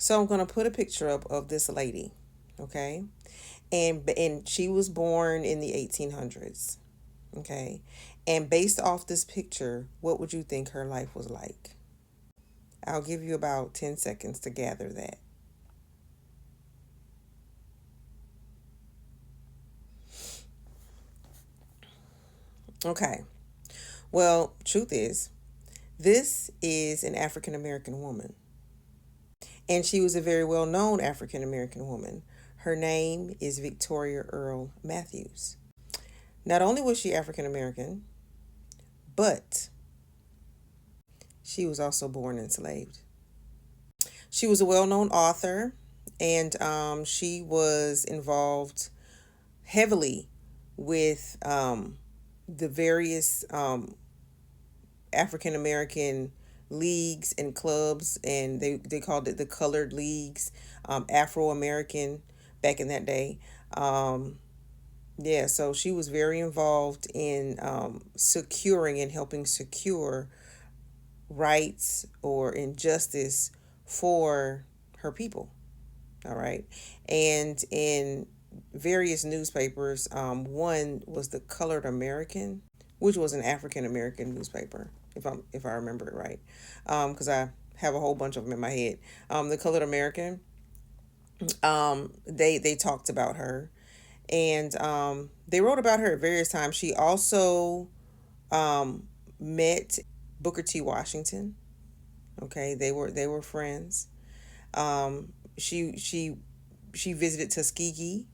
So I'm going to put a picture up of this lady, okay? And she was born in the 1800s, okay? And based off this picture, what would you think her life was like? I'll give you about 10 seconds to gather that. Okay. Well, truth is, this is an African American woman, and she was a very well known African American woman. Her name is Victoria Earl Matthews. Not only was she African American, but she was also born enslaved. She was a well known author, and she was involved heavily with the various African American leagues and clubs, and they called it the Colored Leagues, Afro American back in that day. Um, yeah, so she was very involved in securing and helping secure rights or injustice for her people. All right. And in various newspapers, one was the Colored American, which was an African American newspaper, if I remember it right, because I have a whole bunch of them in my head. The Colored American, they talked about her, and they wrote about her at various times. She also met Booker T. Washington. Okay, they were friends. She visited Tuskegee.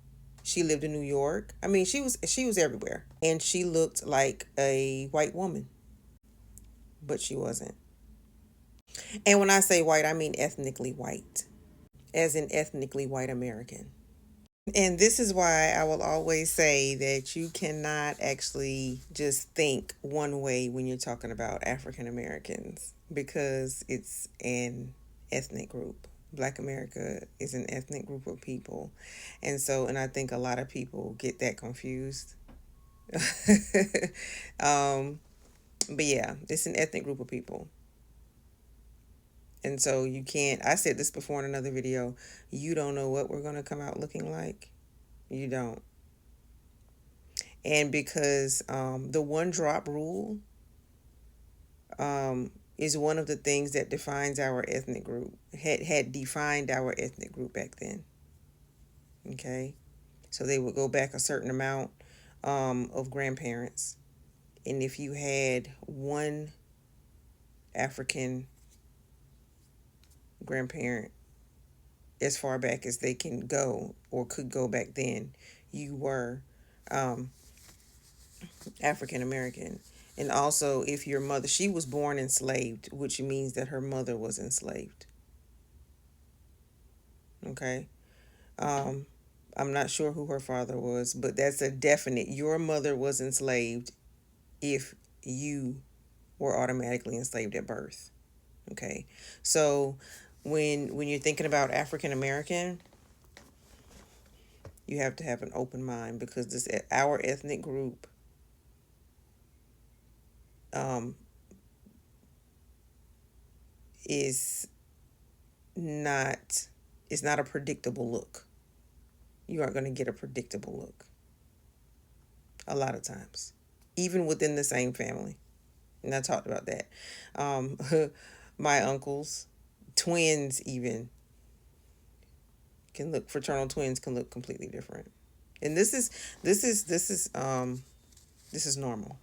She lived in New York. I mean, she was everywhere, and she looked like a white woman, but she wasn't. And when I say white, I mean ethnically white, as in ethnically white American. And this is why I will always say that you cannot actually just think one way when you're talking about African Americans, because it's an ethnic group. Black America is an ethnic group of people. And I think a lot of people get that confused. um, but yeah, it's an ethnic group of people. And so you can't, I said this before in another video, you don't know what we're going to come out looking like. You don't. And because the one drop rule is one of the things that defines our ethnic group, had defined our ethnic group back then. Okay. So they would go back a certain amount of grandparents. And if you had one African grandparent as far back as they can go or could go back then, you were um, African American. And also, if your mother, she was born enslaved, which means that her mother was enslaved. Okay. Um, I'm not sure who her father was, but that's a definite. Your mother was enslaved if you were automatically enslaved at birth. Okay. So when you're thinking about African American, you have to have an open mind, because this our ethnic group um, is not it's not a predictable look. You aren't going to get a predictable look a lot of times, even within the same family. And I talked about that. Um, my uncles, twins, even can look fraternal twins can look completely different. And this is normal.